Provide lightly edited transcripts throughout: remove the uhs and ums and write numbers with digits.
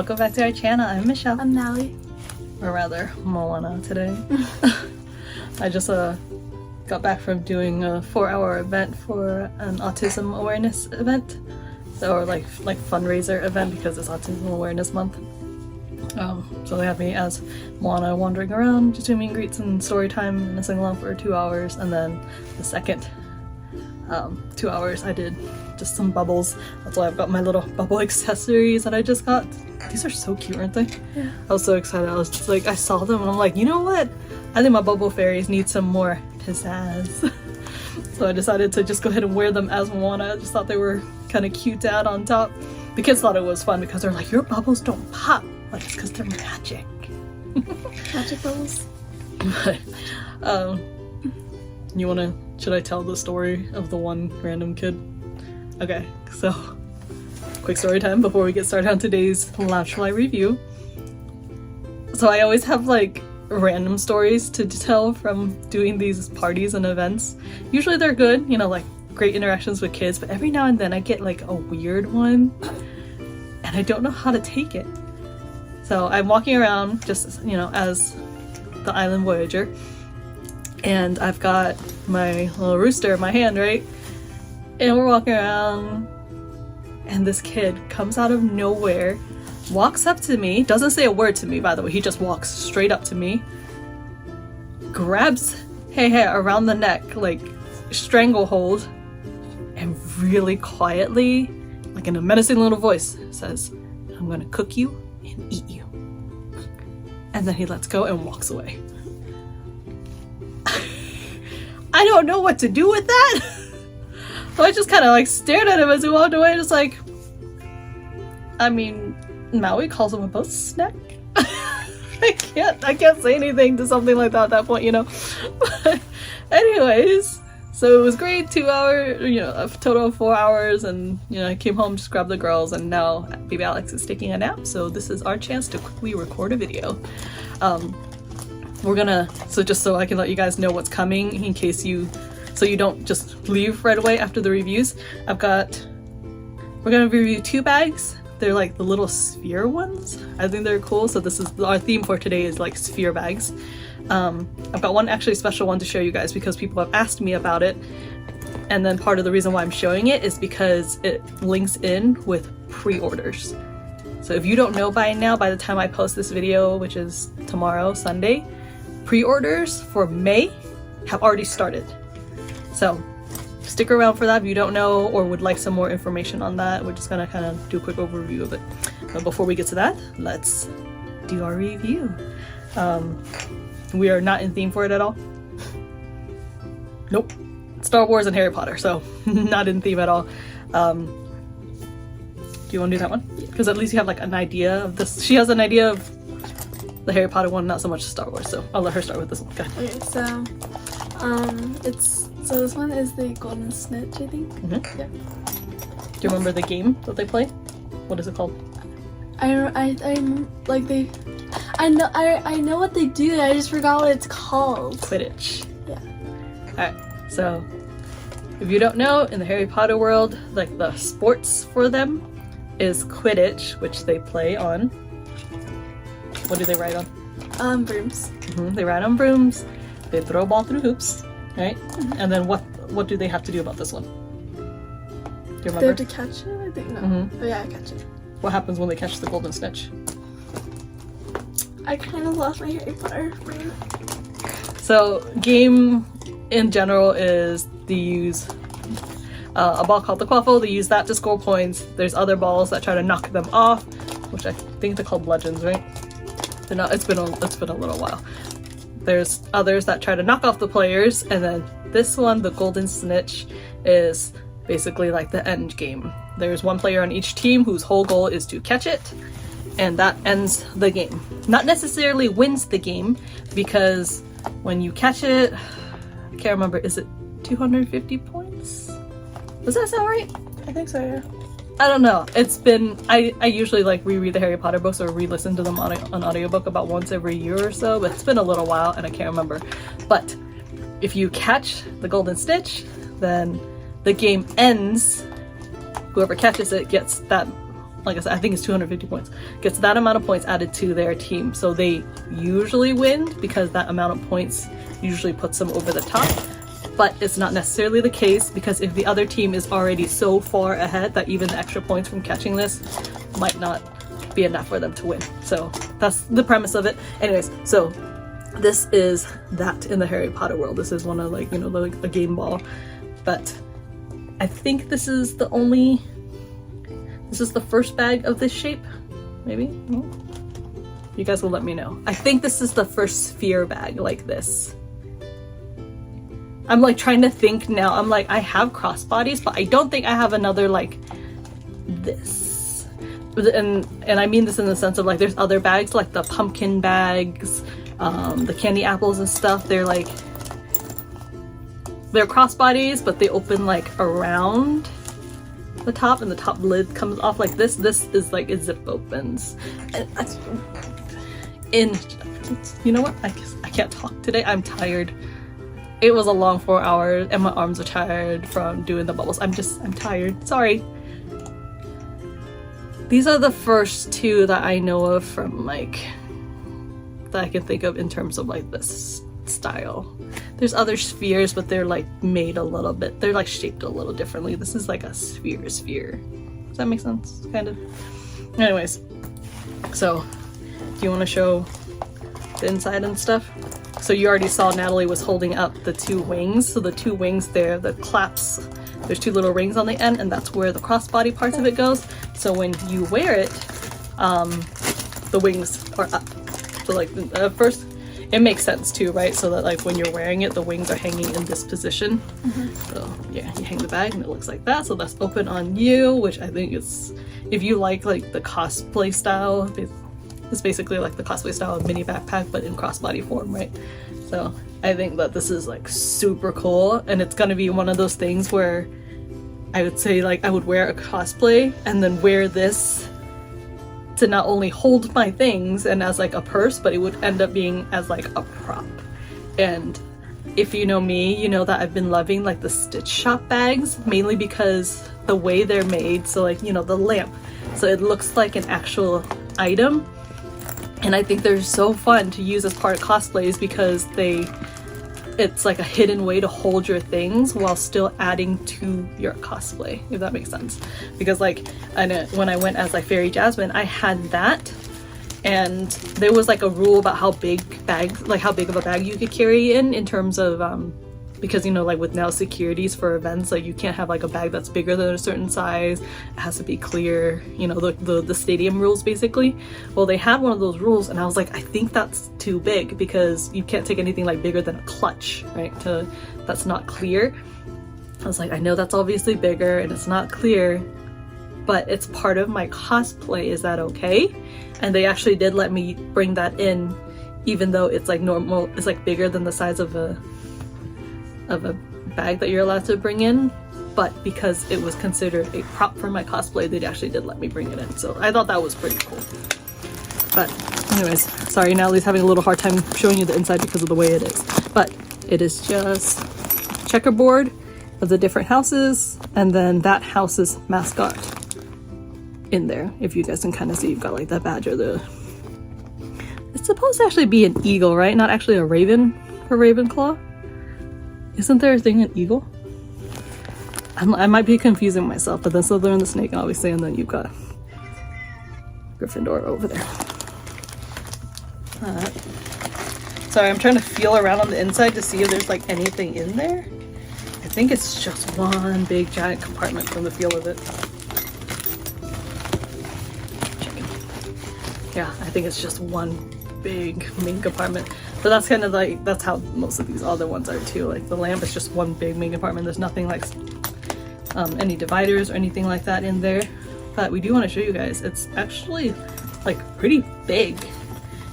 welcome back to our channel. I'm Michelle. I'm Nally. Or rather, Moana today. I just got back from doing a 4-hour event for an autism awareness event. Or like fundraiser event because it's Autism Awareness Month. So they had me as Moana wandering around, just doing meet and greets and story time and a sing-along for 2 hours, and then the second 2 hours I did just some bubbles. That's why I've got my little bubble accessories that I just got. These are so cute, aren't they? Yeah. I was so excited. I was just like, I saw them and I'm like, you know what? I think my bubble fairies need some more pizzazz. So I decided to just go ahead and wear them as Moana. I just thought they were kind of cute to add on top. The kids thought it was fun because they're like, your bubbles don't pop. Like, it's because they're magic. Magic bubbles. But, should I tell the story of the one random kid? Okay, so quick story time before we get started on today's Loungefly review. So I always have like random stories to tell from doing these parties and events. Usually they're good, you know, like great interactions with kids, but every now and then I get like a weird one and I don't know how to take it. So I'm walking around just, you know, as the island voyager, and I've got my little rooster in my hand, right? And we're walking around and this kid comes out of nowhere, walks up to me, doesn't say a word to me, by the way, he just walks straight up to me, grabs Hey around the neck, like stranglehold, and really quietly, like in a menacing little voice, says, I'm gonna cook you and eat you. And then he lets go and walks away. I don't know what to do with that. So I just kind of like stared at him as he walked away, just like, I mean, Maui calls him a boat snack. I can't say anything to something like that at that point, you know. But anyways, so it was great. 2 hours, you know, a total of 4 hours, and you know, I came home, just grabbed the girls, and now baby Alex is taking a nap. So this is our chance to quickly record a video. We're gonna, so just so I can let you guys know what's coming in case so you don't just leave right away after the reviews. We're gonna review 2 bags. They're like the little sphere ones. I think they're cool. So this is our theme for today, is like sphere bags. I've got one actually special one to show you guys because people have asked me about it. And then part of the reason why I'm showing it is because it links in with pre-orders. So if you don't know by now, by the time I post this video, which is tomorrow, Sunday, pre-orders for May have already started. So stick around for that if you don't know or would like some more information on that. We're just gonna kind of do a quick overview of it. But before we get to that, let's do our review. We are not in theme for it at all. Nope. Star Wars and Harry Potter, so not in theme at all. Do you want to do that one? Because at least you have like an idea of this. She has an idea of the Harry Potter one, not so much Star Wars, so I'll let her start with this one. Go ahead. Okay, so this one is the Golden Snitch, I think. Mm-hmm. Yeah. Do you remember the game that they play? What is it called? I know what they do. I just forgot what it's called. Quidditch. Yeah. Alright, so if you don't know, in the Harry Potter world, like the sports for them is Quidditch, which they play on. What do they ride on? Brooms. Mm-hmm. They ride on brooms. They throw a ball through hoops, right? Mm-hmm. And then what do they have to do about this one? Do you remember? They have to catch it, I think. No. Mm-hmm. Oh yeah, I catch it. What happens when they catch the golden snitch? I kind of lost my Harry Potter brain. So game in general is they use a ball called the quaffle. They use that to score points. There's other balls that try to knock them off, which I think they're called bludgeons, right? They're not. It's been a little while. There's others that try to knock off the players, and then this one, the golden snitch, is basically like the end game. There's one player on each team whose whole goal is to catch it, and that ends the game. Not necessarily wins the game, because when you catch it, I can't remember, is it 250 points? Does that sound right? I think so, yeah. I don't know. It's been, I usually like reread the Harry Potter books or re-listen to them on an audiobook about once every year or so, but it's been a little while and I can't remember. But if you catch the golden snitch, then the game ends. Whoever catches it gets that like I said, I think it's 250 points, gets that amount of points added to their team. So they usually win because that amount of points usually puts them over the top. But it's not necessarily the case, because if the other team is already so far ahead that even the extra points from catching this might not be enough for them to win. So that's the premise of it. Anyways, so this is that in the Harry Potter world. This is one of, like, you know, like a game ball. But I think this is the first bag of this shape, maybe? You guys will let me know. I think this is the first sphere bag like this. I'm like trying to think now. I'm like, I have crossbodies, but I don't think I have another like this. And I mean this in the sense of, like, there's other bags, like the pumpkin bags, the candy apples and stuff. They're crossbodies, but they open like around the top, and the top lid comes off like this. This is like it zip opens. And you know what? I can't talk today. I'm tired. It was a long 4 hours and my arms are tired from doing the bubbles. I'm tired. Sorry. These are the first two that I know of from, like, that I can think of in terms of like this style. There's other spheres, but they're like made a little bit, they're like shaped a little differently. This is like a sphere. Does that make sense? Kind of. Anyways, so do you want to show the inside and stuff? So you already saw Natalie was holding up the two wings. So the two wings there, the claps, there's two little rings on the end, and that's where the crossbody parts of it goes. So when you wear it, the wings are up. So like first, it makes sense too, right? So that like when you're wearing it, the wings are hanging in this position. So yeah, you hang the bag and it looks like that. So that's open on you, which I think is, if you like the cosplay style, it's basically like the cosplay style of mini backpack, but in crossbody form, right? So I think that this is like super cool, and it's gonna be one of those things where I would say, like, I would wear a cosplay and then wear this to not only hold my things and as like a purse, but it would end up being as like a prop. And if you know me, you know that I've been loving like the Stitch shop bags, mainly because the way they're made. So like, you know, the lamp, so it looks like an actual item. And I think they're so fun to use as part of cosplays because it's like a hidden way to hold your things while still adding to your cosplay, if that makes sense. Because like, when I went as like Fairy Jasmine, I had that, and there was like a rule about how big of a bag you could carry in terms of because, you know, like with now securities for events, like you can't have like a bag that's bigger than a certain size. It has to be clear, you know, the stadium rules basically. Well, they had one of those rules, and I was like, I think that's too big, because you can't take anything like bigger than a clutch, right? That's not clear. I was like, I know that's obviously bigger and it's not clear, but it's part of my cosplay. Is that okay? And they actually did let me bring that in, even though it's like normal, it's like bigger than the size of a bag that you're allowed to bring in. But because it was considered a prop for my cosplay, they actually did let me bring it in. So I thought that was pretty cool. But anyways, sorry, Natalie's having a little hard time showing you the inside because of the way it is. But it is just a checkerboard of the different houses, and then that house's mascot in there. If you guys can kind of see, you've got like that badge, or it's supposed to actually be an eagle, right? Not actually a raven for Ravenclaw. Isn't there a thing an eagle? I might be confusing myself, but then Slytherin the snake, obviously, and then you've got Gryffindor over there. Sorry, I'm trying to feel around on the inside to see if there's like anything in there. I think it's just one big giant compartment from the feel of it. Yeah, I think it's just one big main compartment. But that's kind of like, that's how most of these other ones are too. Like the lamp is just one big main compartment. There's nothing like any dividers or anything like that in there. But we do want to show you guys. It's actually like pretty big.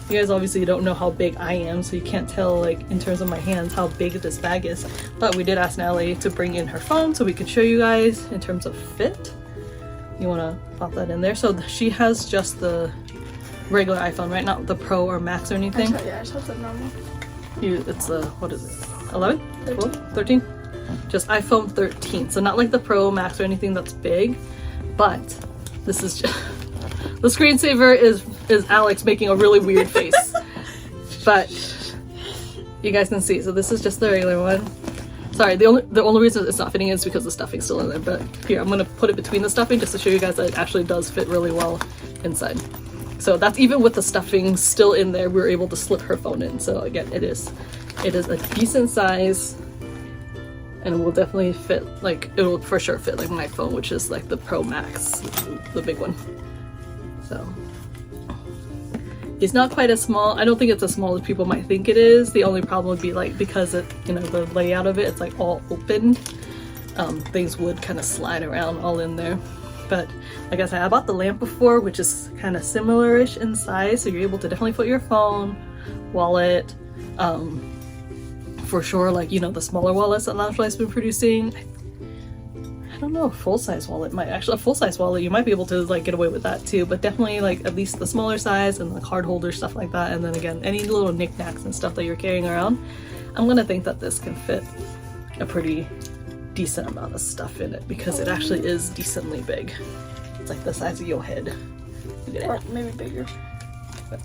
You guys obviously don't know how big I am, so you can't tell like in terms of my hands how big this bag is. But we did ask Natalie to bring in her phone so we could show you guys in terms of fit. You want to pop that in there? So she has just the regular iPhone, right? Not the Pro or Max or anything? I just have the normal. It's the, what is it? 11? 12? 13? Just iPhone 13. So not like the Pro, Max or anything that's big, but this is just The screensaver is Alex making a really weird face. But you guys can see, so this is just the regular one. Sorry, the only reason it's not fitting is because the stuffing's still in there, but here, I'm gonna put it between the stuffing just to show you guys that it actually does fit really well inside. So that's even with the stuffing still in there, we were able to slip her phone in. So again, it is a decent size, and it will definitely fit, like, it will for sure fit like my phone, which is like the Pro Max, the big one. So it's not quite as small. I don't think it's as small as people might think it is. The only problem would be like, because it, you know, the layout of it, it's like all open, things would kind of slide around all in there. But like I said, I bought the lamp before, which is kind of similar-ish in size, so you're able to definitely put your phone, wallet, for sure, like, you know, the smaller wallets that Loungefly's been producing. I don't know, a full-size wallet might actually, a full-size wallet, you might be able to like get away with that too, but definitely like at least the smaller size and the card holder, stuff like that. And then again, any little knickknacks and stuff that you're carrying around, I'm gonna think that this can fit a pretty decent amount of stuff in it, because it actually is decently big. It's like the size of your head. Or maybe bigger. But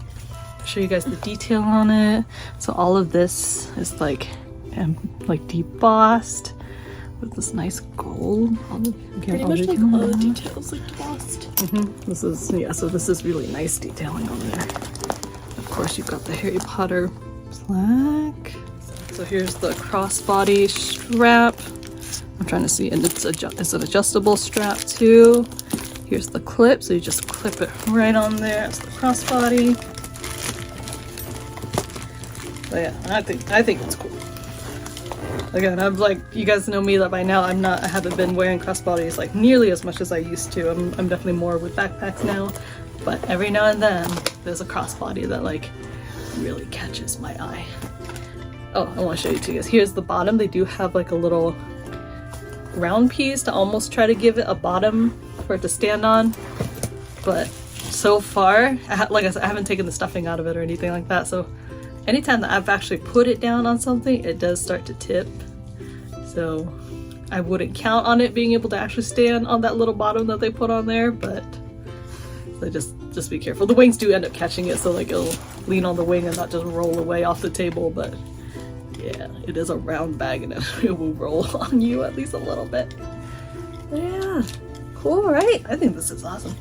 I'll show you guys the detail on it. So all of this is like debossed with this nice gold. Pretty much like all the details like debossed. This is, yeah, so this is really nice detailing on there. Of course, you've got the Harry Potter plaque. So here's the crossbody strap. I'm trying to see, and it's an adjustable strap too. Here's the clip, so you just clip it right on there. It's the crossbody. But yeah, I think it's cool. Again, I'm like, you guys know me that by now I haven't been wearing crossbodies like nearly as much as I used to. I'm definitely more with backpacks now, but every now and then there's a crossbody that like really catches my eye. Oh, I want to show you too guys. Here's the bottom. They do have like a little round piece to almost try to give it a bottom for it to stand on, but so far, like I said, I haven't taken the stuffing out of it or anything like that, so anytime that I've actually put it down on something, it does start to tip. So I wouldn't count on it being able to actually stand on that little bottom that they put on there, but so just be careful. The wings do end up catching it, so like it'll lean on the wing and not just roll away off the table, but yeah, it is a round bag and it will roll on you at least a little bit. Yeah, cool, right? I think this is awesome.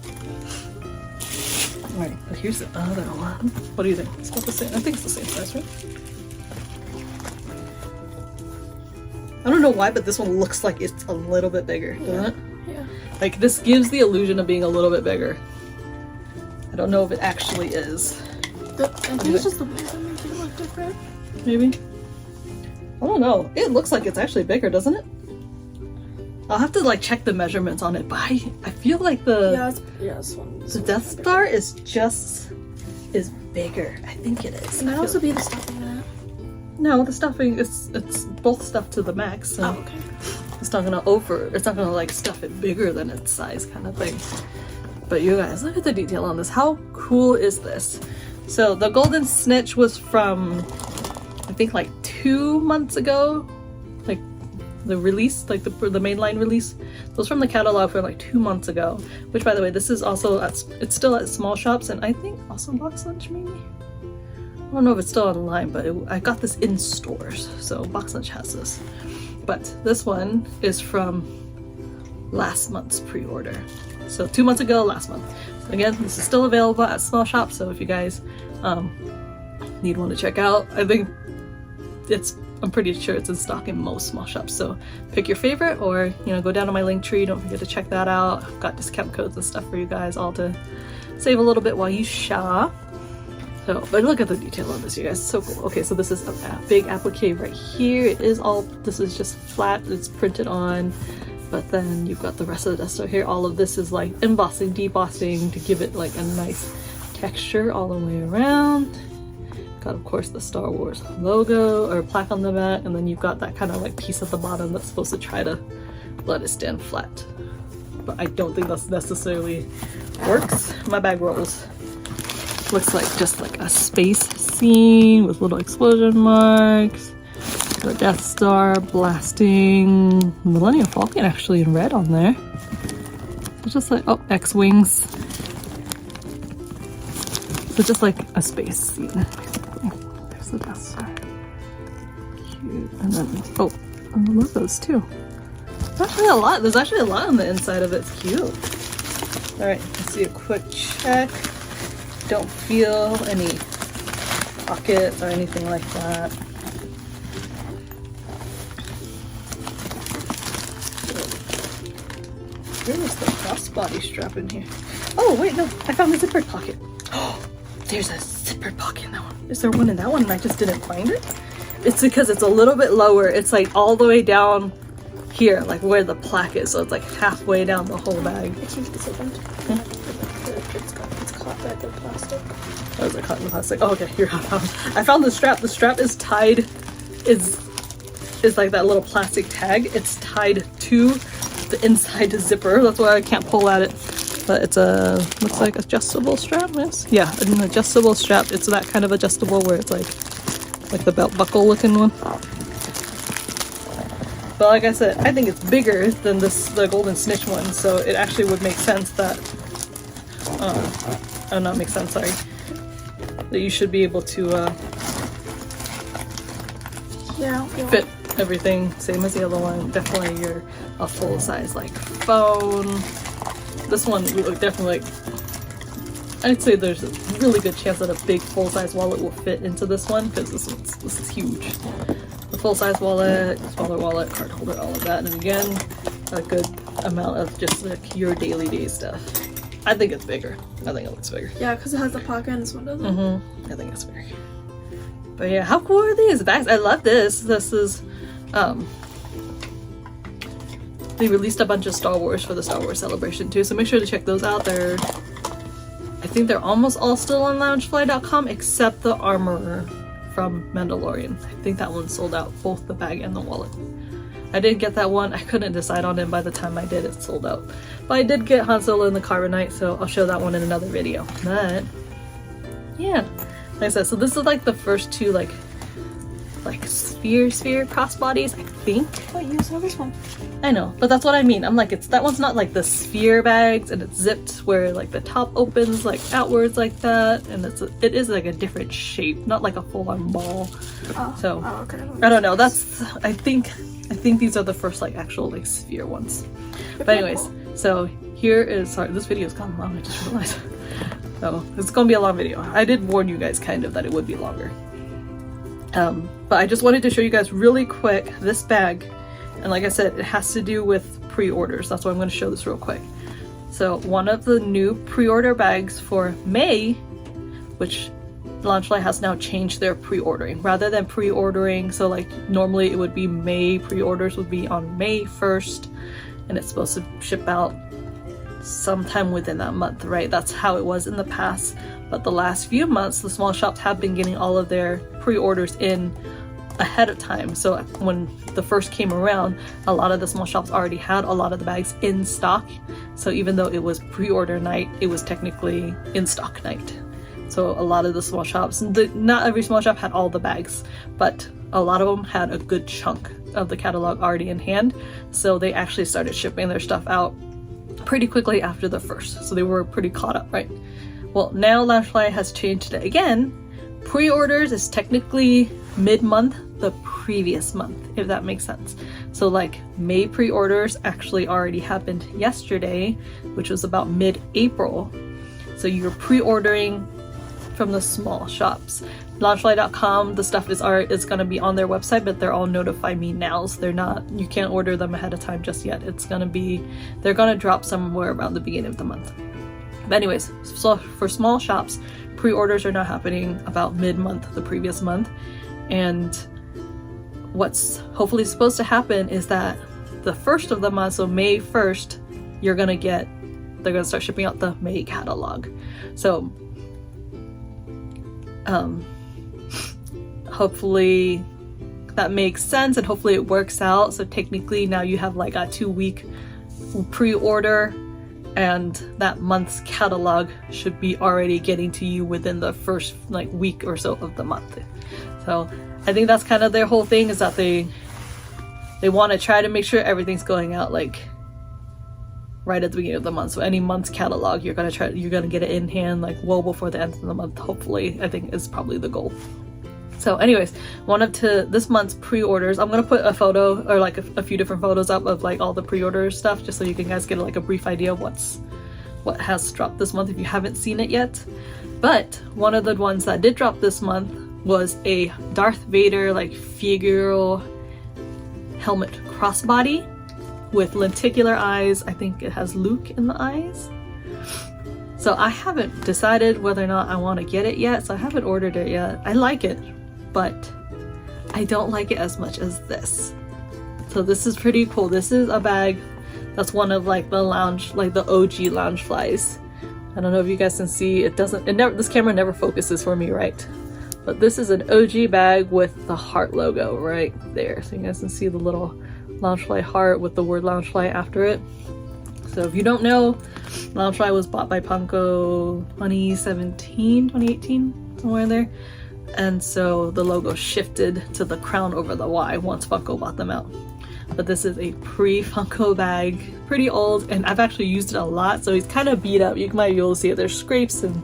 Alright, but here's the other one. What do you think? It's about the same. I think it's the same size, right? I don't know why, but this one looks like it's a little bit bigger, doesn't it? Yeah. Like, this gives the illusion of being a little bit bigger. I don't know if it actually is. I think it's just the wings that make it look different. Maybe? I don't know. It looks like it's actually bigger, doesn't it? I'll have to like check the measurements on it, but I feel like the Death Star is bigger. I think it is. It might also be the stuffing in it. No, the stuffing it's both stuffed to the max. So okay. it's not gonna like stuff it bigger than its size kind of thing. But you guys, look at the detail on this. How cool is this? So the golden snitch was from, I think like 2 months ago, like the release, like the mainline release. It was from the catalog for like 2 months ago, which by the way, this is also it's still at small shops, and I think also Box Lunch maybe. I don't know if it's still online, but I got this in stores, so Box Lunch has this. But this one is from last month's pre-order. So 2 months ago, last month. So again, this is still available at small shops, so if you guys need one to check out, I think I'm pretty sure it's in stock in most small shops. So pick your favorite, or go down to my link tree. Don't forget to check that out. I've got discount codes and stuff for you guys all to save a little bit while you shop. So, but look at the detail on this, you guys. It's so cool. Okay, so this is a big applique right here. This is just flat. It's printed on. But then you've got the rest of the Death Star here. All of this is like embossing, debossing to give it like a nice texture all the way around. Got, of course, the Star Wars logo or plaque on the back, and then you've got that kind of like piece at the bottom that's supposed to try to let it stand flat. But I don't think that's necessarily works. My bag rolls. Looks like just like a space scene with little explosion marks. The Death Star blasting. Millennium Falcon actually in red on there. It's just like, oh, X-Wings. So just like a space scene. There's the best star. Cute. And then, oh, and the logos too. There's actually a lot. There's actually a lot on the inside of it. It's cute. All right, let's do a quick check. Don't feel any pockets or anything like that. Where is the crossbody strap in here? Oh wait, no, I found the zipper pocket. Oh, there's a zipper pocket in that one. Is there one in that one and I just didn't find it? It's because it's a little bit lower. It's like all the way down here, like where the plaque is. So it's like halfway down the whole bag. I think it's opened. It's caught by the plastic. Oh, is it caught in the plastic? Oh, okay, here I found the strap. The strap is tied, is like that little plastic tag. It's tied to the inside zipper. That's why I can't pull at it. But it's a, looks like adjustable strap, yes? Yeah, an adjustable strap. It's that kind of adjustable where it's like the belt buckle looking one. But like I said, I think it's bigger than the golden snitch one, so it actually would make sense that, not make sense, sorry, that you should be able to fit everything, same as the other one. Definitely a full size like phone. This one we look definitely like, I'd say there's a really good chance that a big full size wallet will fit into this one because this is huge. The full size wallet, smaller wallet, card holder, all of that, and again a good amount of just like your daily stuff. I think it's bigger. I think it looks bigger. Yeah, because it has the pocket and this one doesn't. I think it's bigger. But yeah, how cool are these bags? I love this. This is they released a bunch of Star Wars for the Star Wars celebration too, so make sure to check those out. I think they're almost all still on loungefly.com except the armor from Mandalorian. I think that one sold out, both the bag and the wallet. I did get that one. I couldn't decide on it. By the time I did, it sold out. But I did get Han Solo in the Carbonite, so I'll show that one in another video. But yeah, like I said, so this is like the first two like sphere crossbodies, I think. Wait, you saw this one. I know, but that's what I mean. I'm like, that one's not like the sphere bags and it's zipped where like the top opens like outwards like that, and it is like a different shape, not like a full-on ball. Okay. I don't know. I think these are the first like actual like sphere ones. But anyways, so here is, sorry, this video is kind of long, I just realized. So it's gonna be a long video. I did warn you guys kind of that it would be longer. But I just wanted to show you guys really quick this bag. And like I said, it has to do with pre-orders. That's why I'm going to show this real quick. So one of the new pre-order bags for May, which Loungefly has now changed their pre-ordering. Rather than pre-ordering, so like normally it would be May, pre-orders would be on May 1st, and it's supposed to ship out sometime within that month, right? That's how it was in the past. But the last few months, the small shops have been getting all of their pre-orders in ahead of time. So when the first came around, a lot of the small shops already had a lot of the bags in stock. So even though it was pre-order night, it was technically in stock night. So a lot of the small shops, not every small shop had all the bags, but a lot of them had a good chunk of the catalog already in hand. So they actually started shipping their stuff out pretty quickly after the first. So they were pretty caught up, right? Well, now Loungefly has changed it again. Pre-orders is technically mid-month the previous month, if that makes sense. So like May pre-orders actually already happened yesterday, which was about mid-April. So you're pre-ordering from the small shops. Loungefly.com, the stuff is going to be on their website, but they're all notify me now, so they're not, you can't order them ahead of time just yet. It's going to be, they're going to drop somewhere around the beginning of the month. But anyways, so for small shops, pre-orders are now happening about mid-month the previous month. And what's hopefully supposed to happen is that the first of the month, so May 1st, they're gonna start shipping out the May catalog. So hopefully that makes sense and hopefully it works out. So technically now you have like a 2-week pre-order, and that month's catalog should be already getting to you within the first like week or so of the month. So I think that's kind of their whole thing, is that they want to try to make sure everything's going out like right at the beginning of the month. So any month's catalog, you're gonna get it in hand like well before the end of the month, hopefully. I think is probably the goal. So anyways, this month's pre-orders, I'm gonna put a photo or like a few different photos up of like all the pre-order stuff, just so you can guys get like a brief idea of what has dropped this month if you haven't seen it yet. But one of the ones that did drop this month was a Darth Vader like figural helmet crossbody with lenticular eyes. I think it has Luke in the eyes. So I haven't decided whether or not I want to get it yet, so I haven't ordered it yet. I like it, but I don't like it as much as this. So this is pretty cool. This is a bag that's one of like the OG Loungeflies. I don't know if you guys can see, this camera never focuses for me, right? But this is an OG bag with the heart logo right there. So you guys can see the little Loungefly heart with the word Loungefly after it. So if you don't know, Loungefly was bought by Funko 2018, somewhere in there. And so the logo shifted to the crown over the Y once Funko bought them out. But this is a pre-Funko bag, pretty old, and I've actually used it a lot, so he's kind of beat up. You might be able to see it. There's scrapes and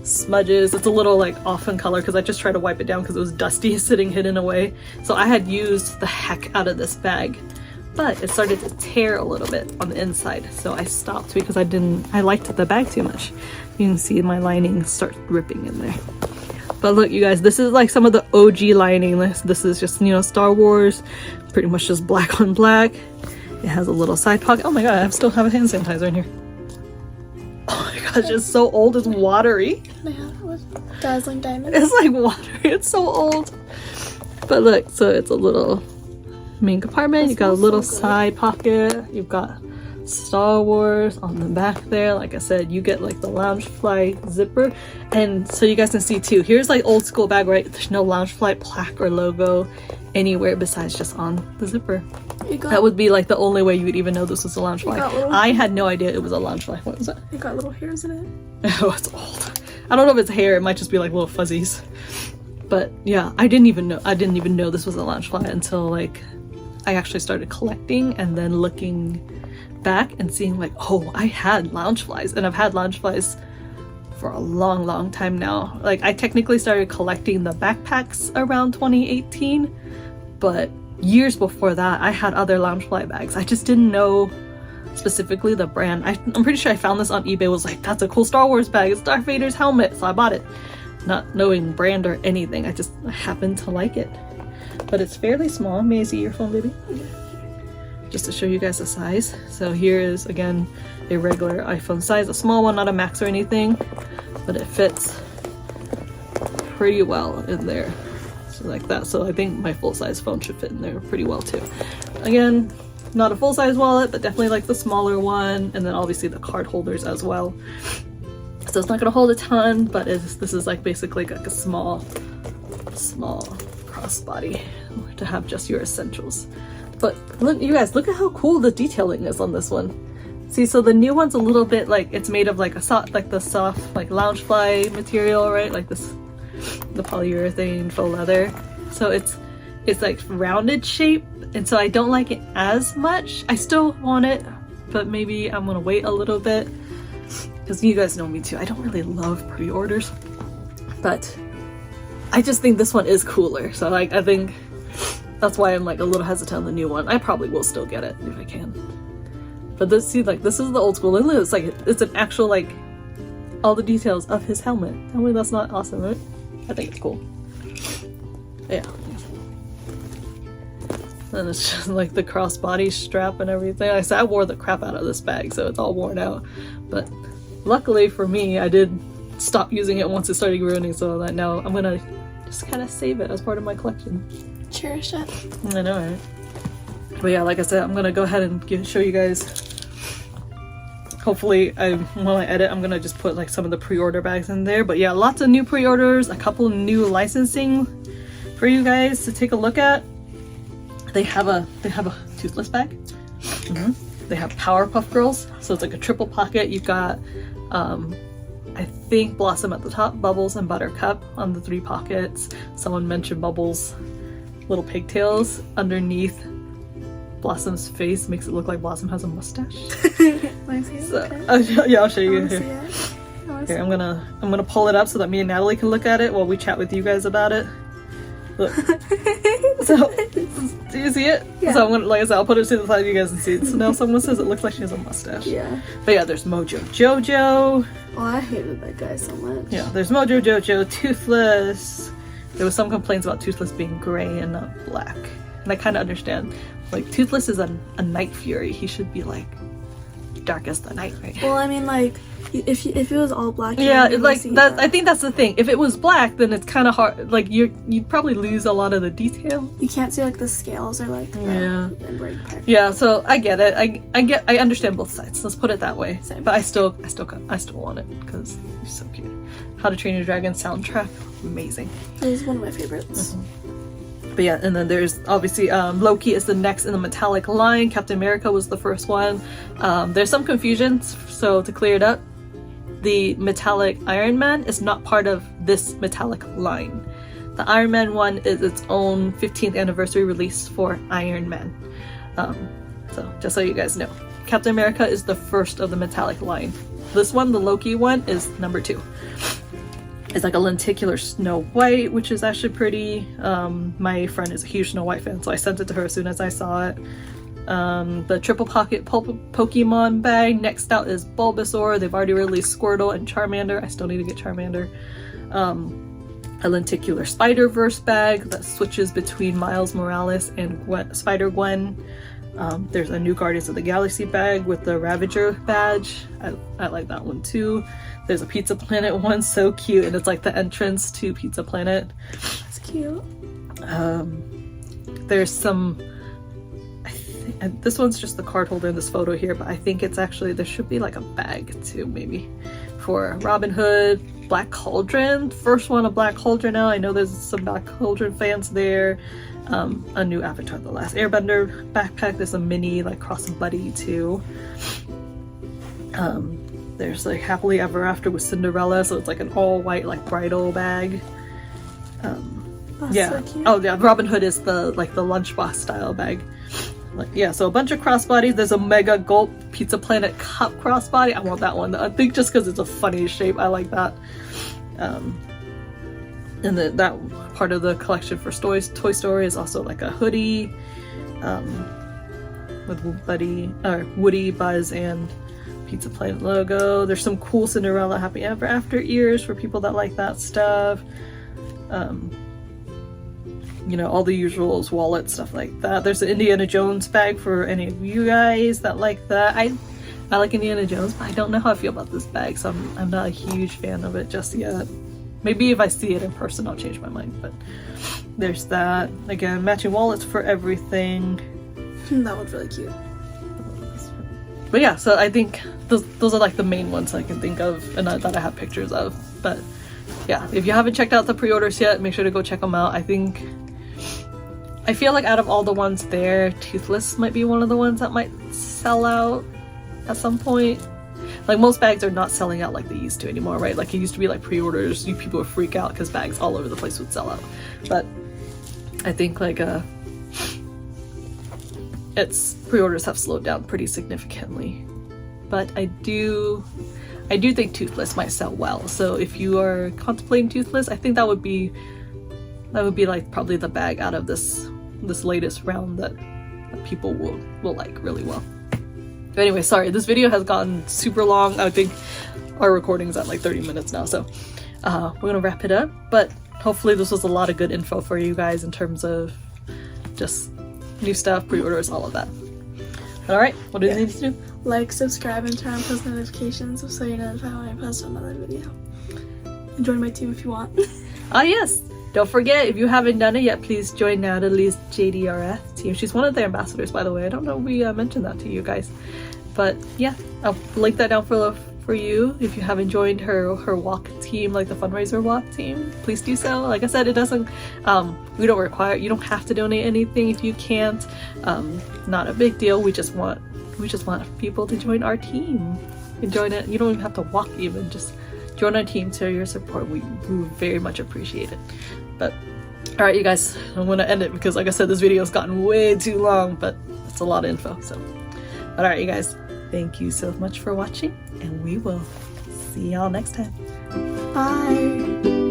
smudges. It's a little like off in color because I just tried to wipe it down because it was dusty sitting hidden away. So I had used the heck out of this bag, but it started to tear a little bit on the inside. So I stopped because I liked the bag too much. You can see my lining start ripping in there. But look, you guys, this is like some of the OG lining. This is just, Star Wars, pretty much just black on black. It has a little side pocket. Oh my god, I still have a hand sanitizer in here. Oh my gosh, it's so old, it's watery. Can I have it with dazzling diamonds? It's like watery, it's so old. But look, so it's a little main compartment. You got a little side pocket. You've got Star Wars on the back there. Like I said, you get like the Loungefly zipper. And so you guys can see too, here's like old school bag, right? There's no Loungefly plaque or logo anywhere besides just on the zipper. That would be like the only way you would even know this was a Loungefly. I had no idea it was a Loungefly. What was that? It got little hairs in it. Oh, it's old. I don't know if it's hair, it might just be like little fuzzies. But yeah, I didn't even know this was a Loungefly until like I actually started collecting and then looking back and seeing like, oh, I had Loungeflies, and I've had Loungeflies for a long time now. Like I technically started collecting the backpacks around 2018, but years before that I had other Loungefly bags. I just didn't know specifically the brand. I'm pretty sure I found this on eBay, was like, that's a cool Star Wars bag, it's Darth Vader's helmet, so I bought it, not knowing brand or anything. I just happened to like it. But it's fairly small. May I see your phone, baby? Just to show you guys the size. So here is again a regular iPhone size, a small one, not a Max or anything, but it fits pretty well in there. So like that. So I think my full-size phone should fit in there pretty well too. Again, not a full-size wallet, but definitely like the smaller one, and then obviously the card holders as well. So it's not gonna hold a ton, but this is like basically like a small crossbody to have just your essentials. But look, you guys, look at how cool the detailing is on this one. See, so the new one's a little bit like, it's made of like the soft like Loungefly material, right? Like the polyurethane faux leather. So it's like rounded shape, and so I don't like it as much. I still want it, but maybe I'm gonna wait a little bit, because you guys know me too, I don't really love pre-orders, but I just think this one is cooler. So like I think that's why I'm like a little hesitant on the new one. I probably will still get it if I can. But this, see, like this is the old school. It's like it's an actual like all the details of his helmet. Tell me that's not awesome, right? I think it's cool. Yeah. And it's just like the crossbody strap and everything. Like I said, I wore the crap out of this bag, so it's all worn out. But luckily for me, I did stop using it once it started ruining, so that now I'm gonna just kind of save it as part of my collection. Cherish it. I know, right? But yeah, like I said, I'm gonna go ahead and show you guys. Hopefully, when I edit, I'm gonna just put like some of the pre-order bags in there. But yeah, lots of new pre-orders, a couple new licensing for you guys to take a look at. They have a toothless bag. They have Powerpuff Girls, so it's like a triple pocket. You've got I think Blossom at the top, Bubbles, and Buttercup on the 3 pockets. Someone mentioned Bubbles' little pigtails underneath Blossom's face makes it look like Blossom has a mustache. My face. So, Okay. yeah, I'll show I you wanna see here. it. I wanna Here, see I'm gonna pull it up so that me and Natalie can look at it while we chat with you guys about it. Look. So, do you see it? Yeah. So I'm gonna, like I said, I'll put it to the side so you guys can see it. So now someone says it looks like she has a mustache. Yeah. But yeah, there's Mojo Jojo. Oh, I hated that guy so much. Yeah, there's Mojo Jojo, Toothless. There was some complaints about Toothless being gray and not black. And I kind of understand. Like, Toothless is a night fury. He should be, like, dark as the night, right? Well, I mean, like, if it was all black, you Yeah, wouldn't like, see that. I think that's the thing. If it was black, then it's kind of hard. Like, you'd probably lose a lot of the detail. You can't see, like, the scales or, like, Yeah. the break part. Yeah, so I get it. I understand both sides. Let's put it that way. Same. But I still want it because he's so cute. How to Train Your Dragon soundtrack, amazing. It was one of my favorites. But yeah, and then there's obviously Loki is the next in the metallic line. Captain America was the first one. There's some confusion, so to clear it up, the metallic Iron Man is not part of this metallic line. The Iron Man one is its own 15th anniversary release for Iron Man. So just so you guys know, Captain America is the first of the metallic line. This one, the Loki one, is number 2. It's like a lenticular Snow White, which is actually pretty. My friend is a huge Snow White fan, so I sent it to her as soon as I saw it. The triple pocket Pokemon bag. Next out is Bulbasaur. They've already released Squirtle and Charmander. I still need to get Charmander. A lenticular Spider-Verse bag that switches between Miles Morales and Spider-Gwen. There's a new Guardians of the Galaxy bag with the Ravager badge. I like that one too. There's a Pizza Planet one, so cute, and it's like the entrance to Pizza Planet. It's cute. There's some, and this one's just the card holder in this photo here, but I think it's actually, there should be like a bag too, maybe, for Robin Hood, Black Cauldron. First one of Black Cauldron now. I know there's some Black Cauldron fans there. A new Avatar The Last Airbender backpack. There's a mini like crossbody too. There's like Happily Ever After with Cinderella, so it's like an all white like bridal bag. Yeah. So cute. Oh yeah, Robin Hood is the like the lunchbox style bag. Like, yeah, so a bunch of crossbodies. There's a Mega Gulp Pizza Planet cup crossbody. I want that one. I think just because it's a funny shape, I like that. And then that part of the collection for Toy Story is also like a hoodie with Woody, Buzz, and Pizza Planet logo. There's some cool Cinderella Happy Ever After ears for people that like that stuff. You know, all the usuals, wallet, stuff like that. There's an Indiana Jones bag for any of you guys that like that. I like Indiana Jones, but I don't know how I feel about this bag, so I'm not a huge fan of it just yet. Maybe if I see it in person, I'll change my mind, but there's that. Again, matching wallets for everything. That one's really cute. But yeah, so I think those are like the main ones I can think of and that I have pictures of. But yeah, if you haven't checked out the pre-orders yet, make sure to go check them out. I feel like out of all the ones there, Toothless might be one of the ones that might sell out at some point. Like, most bags are not selling out like they used to anymore, right? Like, it used to be like pre-orders, people would freak out because bags all over the place would sell out. But I think like its pre-orders have slowed down pretty significantly. But I do think Toothless might sell well. So if you are contemplating Toothless, I think that would be like probably the bag out of this latest round that people will like really well. But anyway, sorry, this video has gotten super long. I think our recording's at like 30 minutes now, so we're gonna wrap it up. But hopefully this was a lot of good info for you guys in terms of just new stuff, pre-orders, all of that. All right, what do you need to do? Like, subscribe, and turn on post notifications so you're notified when I post another video. And join my team if you want. Ah, yes. Don't forget, if you haven't done it yet, please join Natalie's JDRF team. She's one of their ambassadors, by the way. I don't know if we mentioned that to you guys. But yeah, I'll link that down for you. If you haven't joined her walk team, like the fundraiser walk team, please do so. Like I said, it doesn't, you don't have to donate anything if you can't. Not a big deal. We just want people to join our team. And join it. You don't even have to walk even. Just join our team, share your support. We very much appreciate it. But all right, you guys, I'm gonna end it because, like I said, this video has gotten way too long. But It's a lot of info. So, but all right, you guys, thank you so much for watching, and we will see y'all next time. Bye.